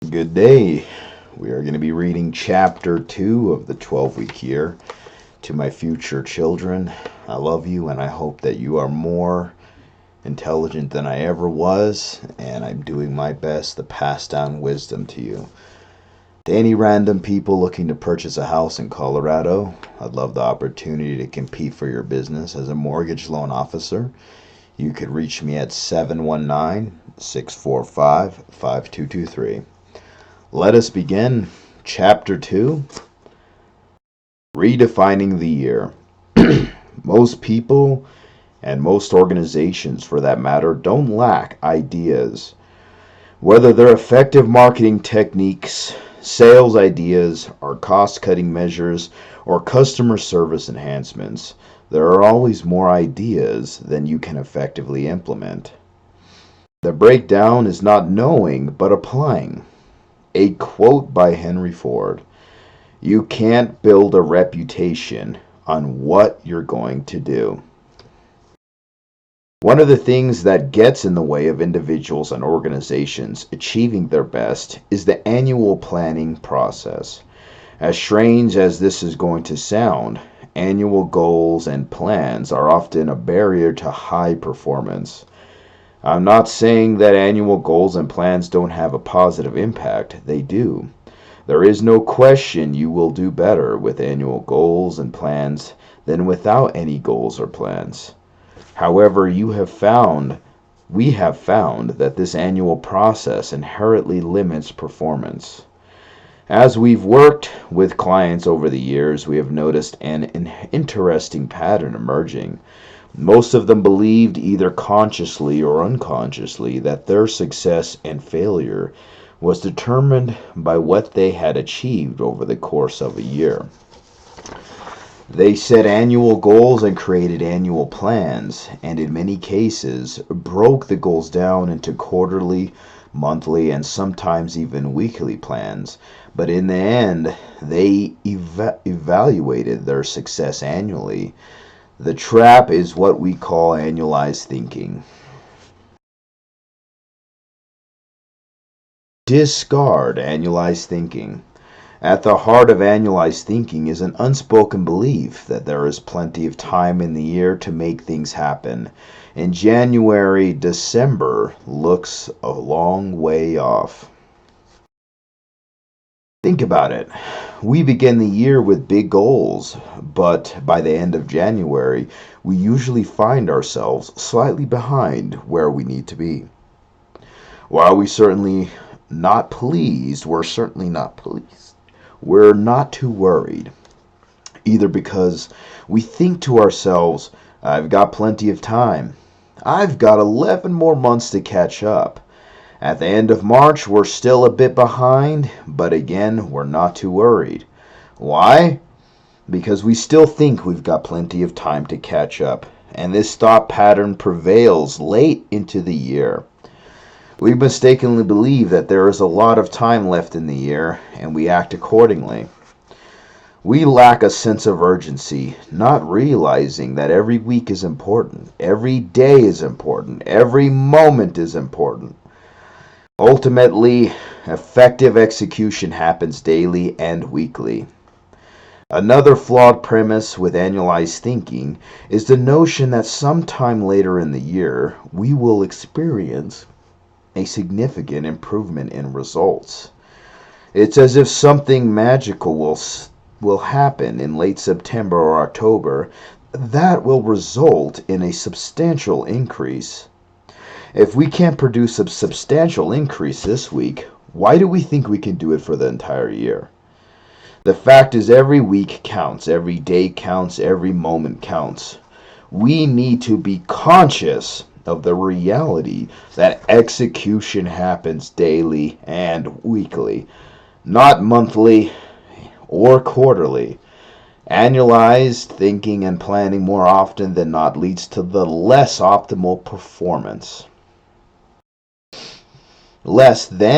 Good day. We are going to be reading chapter 2 of the 12-week year. To my future children, I love you and I hope that you are more intelligent than I ever was, and I'm doing my best to pass down wisdom to you. To any random people looking to purchase a house in Colorado, I'd love the opportunity to compete for your business as a mortgage loan officer. You could reach me at 719-645-5223. Let us begin. Chapter 2, Redefining the Year. Most people, and most organizations for that matter, don't lack ideas. Whether they're effective marketing techniques, sales ideas, or cost-cutting measures, or customer service enhancements, there are always more ideas than you can effectively implement. The breakdown is not knowing, but applying. A quote by Henry Ford: "You can't build a reputation on what you're going to do." One of the things that gets in the way of individuals and organizations achieving their best is the annual planning process. As strange as this is going to sound, annual goals and plans are often a barrier to high performance. I'm not saying that annual goals and plans don't have a positive impact. They do. There is no question you will do better with annual goals and plans than without any goals or plans. However, we have found that this annual process inherently limits performance. As we've worked with clients over the years, we have noticed an interesting pattern emerging. Most of them believed, either consciously or unconsciously, that their success and failure was determined by what they had achieved over the course of a year. They set annual goals and created annual plans, and in many cases broke the goals down into quarterly, monthly, and sometimes even weekly plans. But in the end, they evaluated their success annually. The trap is what we call annualized thinking. Discard annualized thinking. At the heart of annualized thinking is an unspoken belief that there is plenty of time in the year to make things happen, and December looks a long way off. Think about it. We begin the year with big goals, but by the end of January, we usually find ourselves slightly behind where we need to be. While we're certainly not pleased, we're not too worried, either because we think to ourselves, I've got plenty of time. I've got 11 more months to catch up. At the end of March, we're still a bit behind, but again, we're not too worried. Why? Because we still think we've got plenty of time to catch up, and this thought pattern prevails late into the year. We mistakenly believe that there is a lot of time left in the year, and we act accordingly. We lack a sense of urgency, not realizing that every week is important, every day is important, every moment is important. Ultimately, effective execution happens daily and weekly. Another flawed premise with annualized thinking is the notion that sometime later in the year we will experience a significant improvement in results. It's as if something magical will happen in late September or October that will result in a substantial increase. If we can't produce a substantial increase this week, why do we think we can do it for the entire year? The fact is, every week counts, every day counts, every moment counts. We need to be conscious of the reality that execution happens daily and weekly, not monthly or quarterly. Annualized thinking and planning more often than not leads to the less than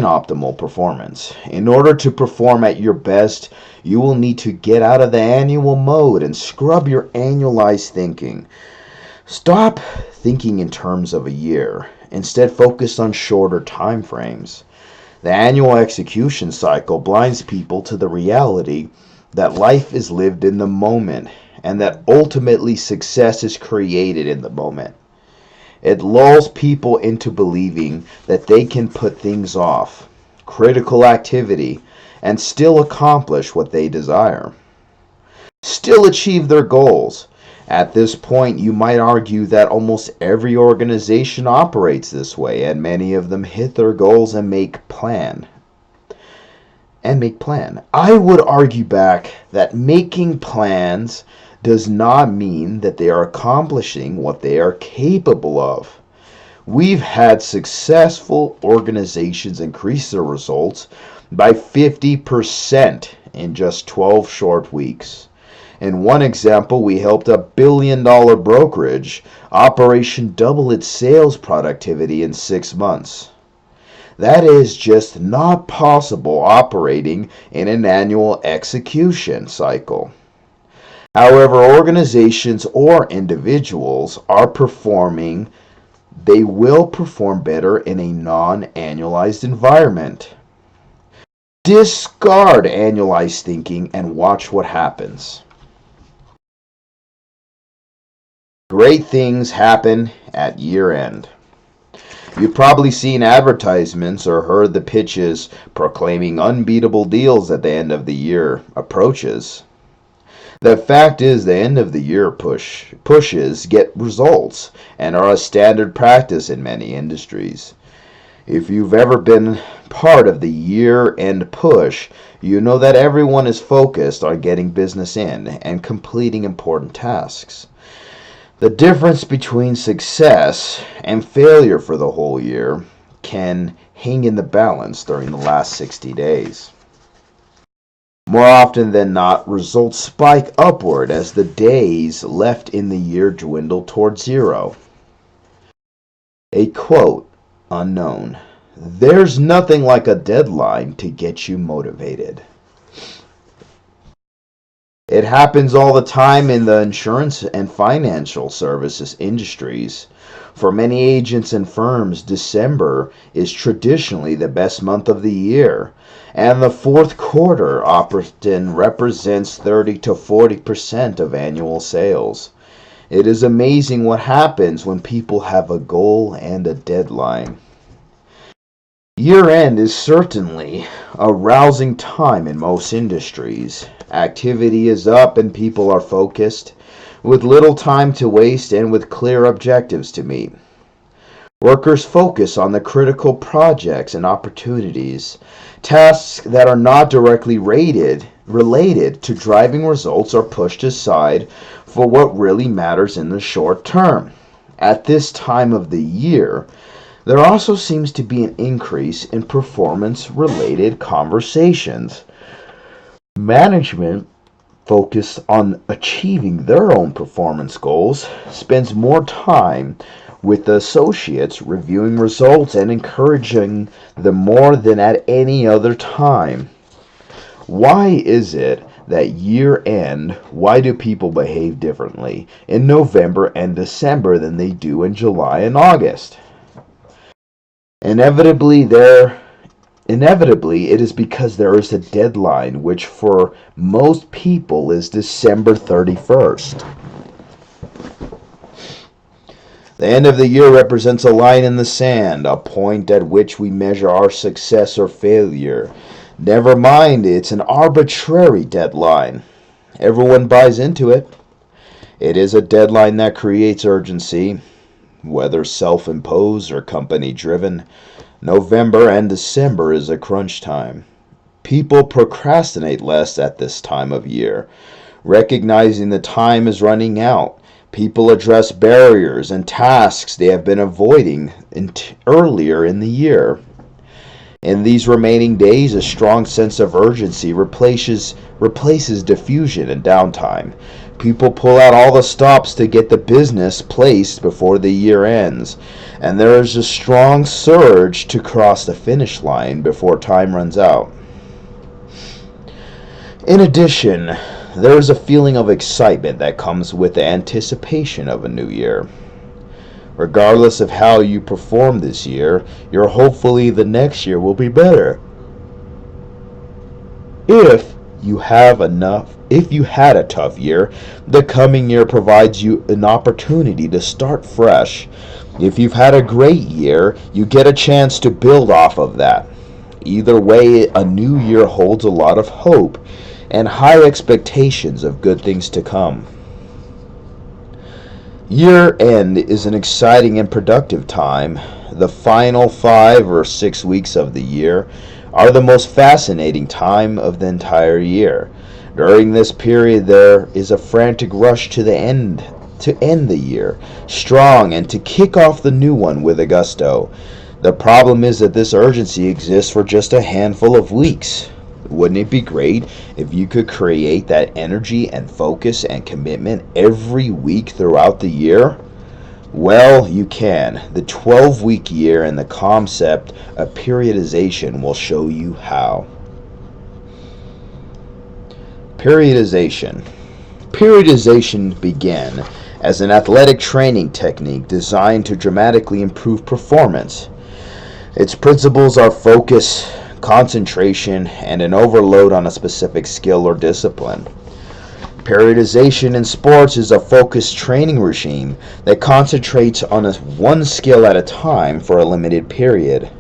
optimal performance. In order to perform at your best, you will need to get out of the annual mode and scrub your annualized thinking. Stop thinking in terms of a year. Instead, focus on shorter time frames. The annual execution cycle blinds people to the reality that life is lived in the moment and that ultimately success is created in the moment. It lulls people into believing that they can put things off, critical activity, and still accomplish what they desire, still achieve their goals. At this point, you might argue that almost every organization operates this way, and many of them hit their goals and make plan. I would argue back that making plans does not mean that they are accomplishing what they are capable of. We've had successful organizations increase their results by 50% in just 12 short weeks. In one example, we helped a billion-dollar brokerage operation double its sales productivity in 6 months. That is just not possible operating in an annual execution cycle. However, organizations or individuals are performing, they will perform better in a non-annualized environment. Discard annualized thinking and watch what happens. Great things happen at year end. You've probably seen advertisements or heard the pitches proclaiming unbeatable deals at the end of the year approaches. The fact is, the end of the year pushes get results and are a standard practice in many industries. If you've ever been part of the year-end push, you know that everyone is focused on getting business in and completing important tasks. The difference between success and failure for the whole year can hang in the balance during the last 60 days. More often than not, results spike upward as the days left in the year dwindle towards zero. A quote, unknown: "There's nothing like a deadline to get you motivated." It happens all the time in the insurance and financial services industries. For many agents and firms, December is traditionally the best month of the year, and the fourth quarter often represents 30 to 40% of annual sales. It is amazing what happens when people have a goal and a deadline. Year end is certainly a rousing time in most industries. Activity is up and people are focused, with little time to waste and with clear objectives to meet. Workers focus on the critical projects and opportunities. Tasks that are not directly related to driving results are pushed aside for what really matters in the short term. At this time of the year, there also seems to be an increase in performance-related conversations. Management, focused on achieving their own performance goals, spends more time with the associates reviewing results and encouraging them more than at any other time. Why is it that why do people behave differently in November and December than they do in July and August? Inevitably, it is because there is a deadline, which for most people is December 31st. The end of the year represents a line in the sand, a point at which we measure our success or failure. Never mind, it's an arbitrary deadline. Everyone buys into it. It is a deadline that creates urgency, whether self-imposed or company-driven. November and December is a crunch time. People procrastinate less at this time of year, recognizing the time is running out. People address barriers and tasks they have been avoiding earlier in the year. In these remaining days, a strong sense of urgency replaces diffusion and downtime. People pull out all the stops to get the business placed before the year ends, and there is a strong surge to cross the finish line before time runs out. In addition, there is a feeling of excitement that comes with the anticipation of a new year. Regardless of how you perform this year, you're hopefully the next year will be better. If you had a tough year, the coming year provides you an opportunity to start fresh. If you've had a great year, you get a chance to build off of that. Either way, a new year holds a lot of hope and high expectations of good things to come. Year end is an exciting and productive time. The final 5 or 6 weeks of the year are the most fascinating time of the entire year. During this period, there is a frantic rush to end the year strong and to kick off the new one with a gusto. The problem is that this urgency exists for just a handful of weeks. Wouldn't it be great if you could create that energy and focus and commitment every week throughout the year? Well, you can. The 12-week year and the concept of periodization will show you how. Periodization. Periodization began as an athletic training technique designed to dramatically improve performance. Its principles are focus, concentration, and an overload on a specific skill or discipline. Periodization in sports is a focused training regime that concentrates on one skill at a time for a limited period,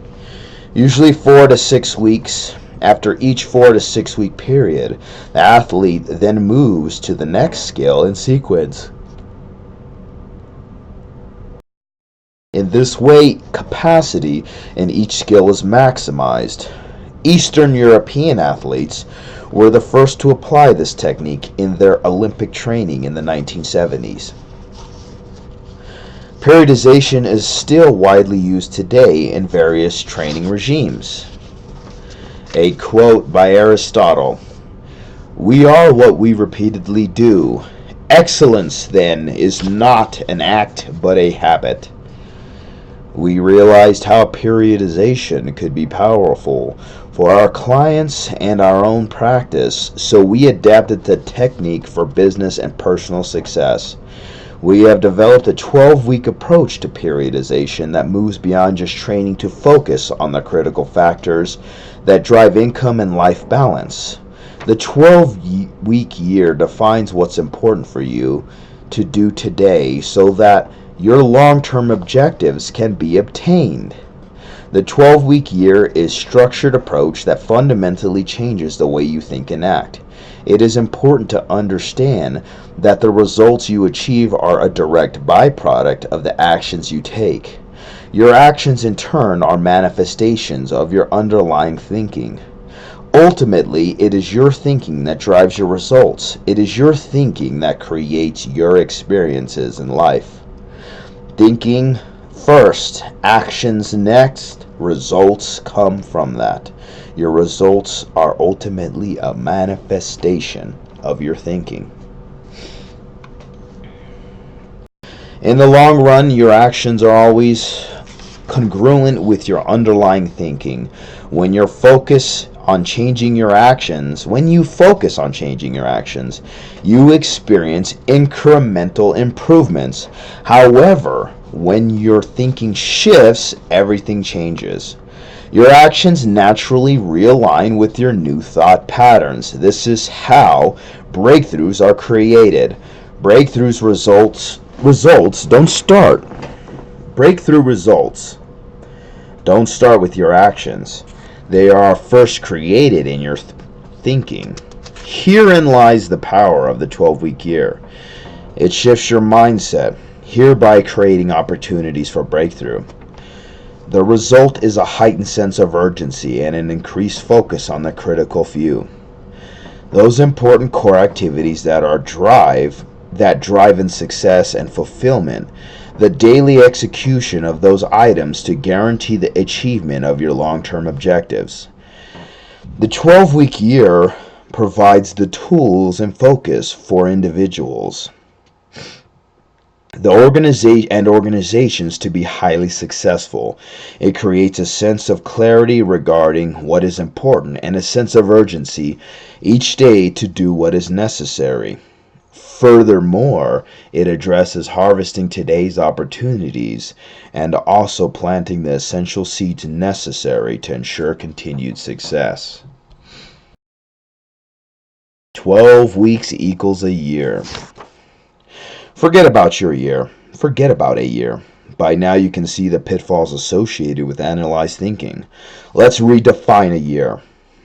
usually 4 to 6 weeks. After each 4 to 6 week period, the athlete then moves to the next skill in sequence. In this way, capacity in each skill is maximized. Eastern European athletes were the first to apply this technique in their Olympic training in the 1970s. Periodization is still widely used today in various training regimes. A quote by Aristotle: "We are what we repeatedly do. Excellence, then, is not an act but a habit." We realized how periodization could be powerful for our clients and our own practice, so we adapted the technique for business and personal success. We have developed a 12-week approach to periodization that moves beyond just training to focus on the critical factors that drive income and life balance. The 12-week year defines what's important for you to do today so that your long-term objectives can be obtained. The 12-week year is a structured approach that fundamentally changes the way you think and act. It is important to understand that the results you achieve are a direct byproduct of the actions you take. Your actions, in turn, are manifestations of your underlying thinking. Ultimately, it is your thinking that drives your results. It is your thinking that creates your experiences in life. Thinking first, actions next, results come from that. Your results are ultimately a manifestation of your thinking. In the long run, your actions are always congruent with your underlying thinking. When you focus on changing your actions, you experience incremental improvements. However, when your thinking shifts, everything changes. Your actions naturally realign with your new thought patterns. This is how breakthroughs are created. Breakthrough results don't start with your actions. They are first created in your thinking. Herein lies the power of the 12-week year. It shifts your mindset, hereby creating opportunities for breakthrough. The result is a heightened sense of urgency and an increased focus on the critical few. Those important core activities that drive in success and fulfillment, the daily execution of those items to guarantee the achievement of your long-term objectives. The 12-week year provides the tools and focus for individuals organizations to be highly successful. It creates a sense of clarity regarding what is important and a sense of urgency each day to do what is necessary. Furthermore, it addresses harvesting today's opportunities and also planting the essential seeds necessary to ensure continued success. 12 weeks equals a year. Forget about your year. Forget about a year. By now you can see the pitfalls associated with analyzed thinking. Let's redefine a year.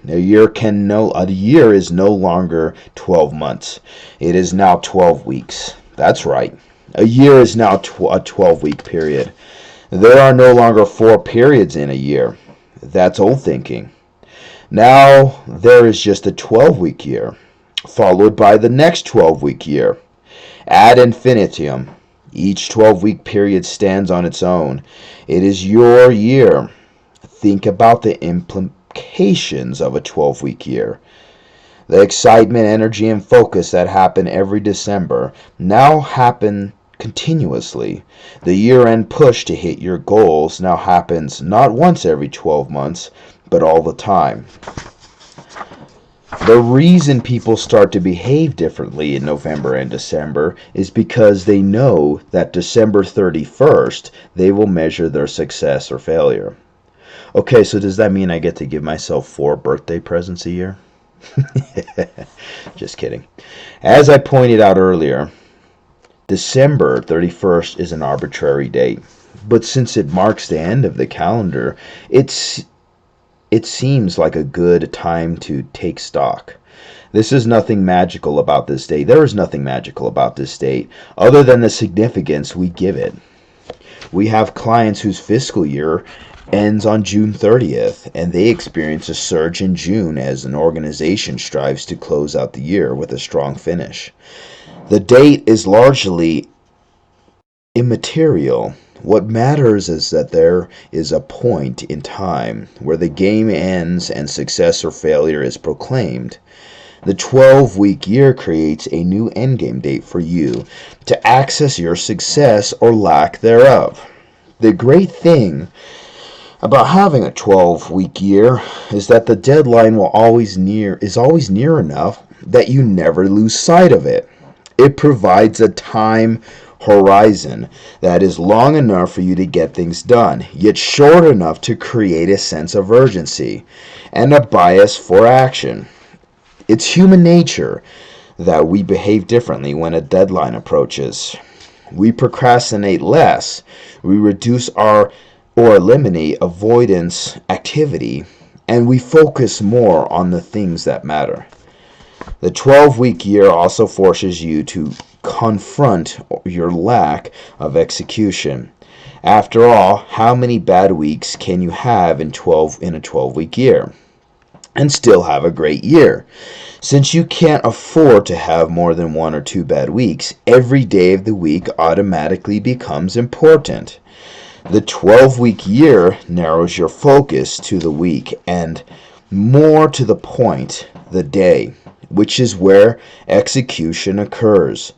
A year is no longer 12 months. It is now 12 weeks. That's right. A year is now a 12-week period. There are no longer 4 periods in a year. That's old thinking. Now there is just a 12-week year, followed by the next 12-week year. Ad infinitum. Each 12-week period stands on its own. It is your year. Think about the implications of a 12-week year. The excitement, energy, and focus that happen every December now happen continuously. The year-end push to hit your goals now happens not once every 12 months, but all the time. The reason people start to behave differently in November and December is because they know that December 31st, they will measure their success or failure. Okay, so does that mean I get to give myself 4 birthday presents a year? Just kidding. As I pointed out earlier, December 31st is an arbitrary date. But since it marks the end of the calendar, it seems like a good time to take stock. This is nothing magical about this date. There is nothing magical about this date other than the significance we give it. We have clients whose fiscal year ends on June 30th, and they experience a surge in June as an organization strives to close out the year with a strong finish. The date is largely immaterial. What matters is that there is a point in time where the game ends and success or failure is proclaimed. The 12-week year creates a new endgame date for you to access your success or lack thereof. The great thing about having a 12-week year is that the deadline is always near enough that you never lose sight of it. It provides a time horizon that is long enough for you to get things done, yet short enough to create a sense of urgency and a bias for action. It's human nature that we behave differently when a deadline approaches. We procrastinate less, we reduce or eliminate avoidance activity, and we focus more on the things that matter. The 12-week year also forces you to confront your lack of execution. After all, how many bad weeks can you have in a 12-week year and still have a great year? Since you can't afford to have more than 1 or 2 bad weeks, every day of the week automatically becomes important. The 12-week year narrows your focus to the week and, more to the point, the day, which is where execution occurs.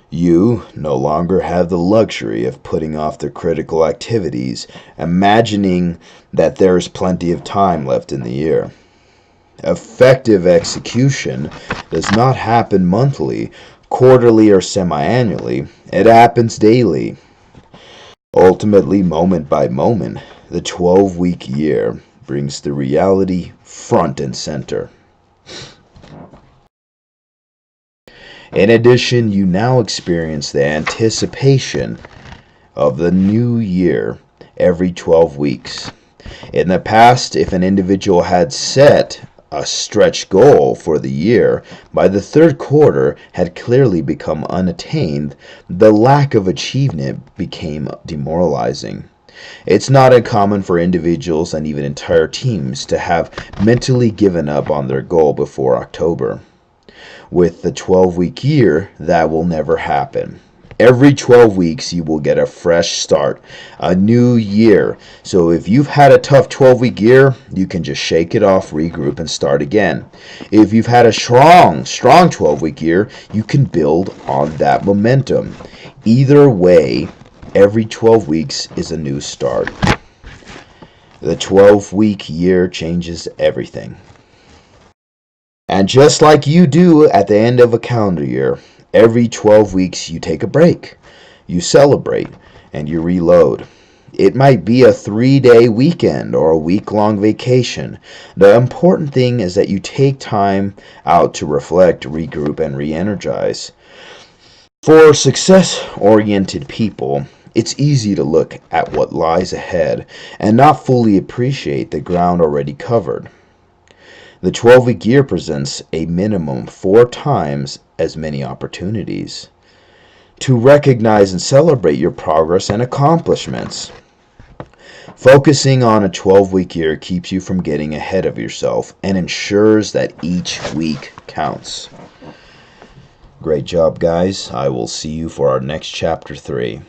You no longer have the luxury of putting off the critical activities, imagining that there is plenty of time left in the year. Effective execution does not happen monthly, quarterly, or semi-annually. It happens daily. Ultimately, moment by moment, the 12-week year brings the reality front and center. In addition, you now experience the anticipation of the new year every 12 weeks. In the past, if an individual had set a stretch goal for the year, by the third quarter had clearly become unattained, the lack of achievement became demoralizing. It's not uncommon for individuals and even entire teams to have mentally given up on their goal before October. With the 12-week year, that will never happen. Every 12 weeks, you will get a fresh start, a new year. So if you've had a tough 12-week year, you can just shake it off, regroup, and start again. If you've had a strong 12-week year, you can build on that momentum. Either way, every 12 weeks is a new start. The 12-week year changes everything. And just like you do at the end of a calendar year, Every 12 weeks, you take a break, you celebrate, and you reload. It might be a 3-day weekend or a week-long vacation. The important thing is that you take time out to reflect, regroup, and re-energize. For success-oriented people, it's easy to look at what lies ahead and not fully appreciate the ground already covered. The 12-week year presents a minimum 4 times as many opportunities to recognize and celebrate your progress and accomplishments. Focusing on a 12-week year keeps you from getting ahead of yourself and ensures that each week counts. Great job, guys. I will see you for our next chapter 3.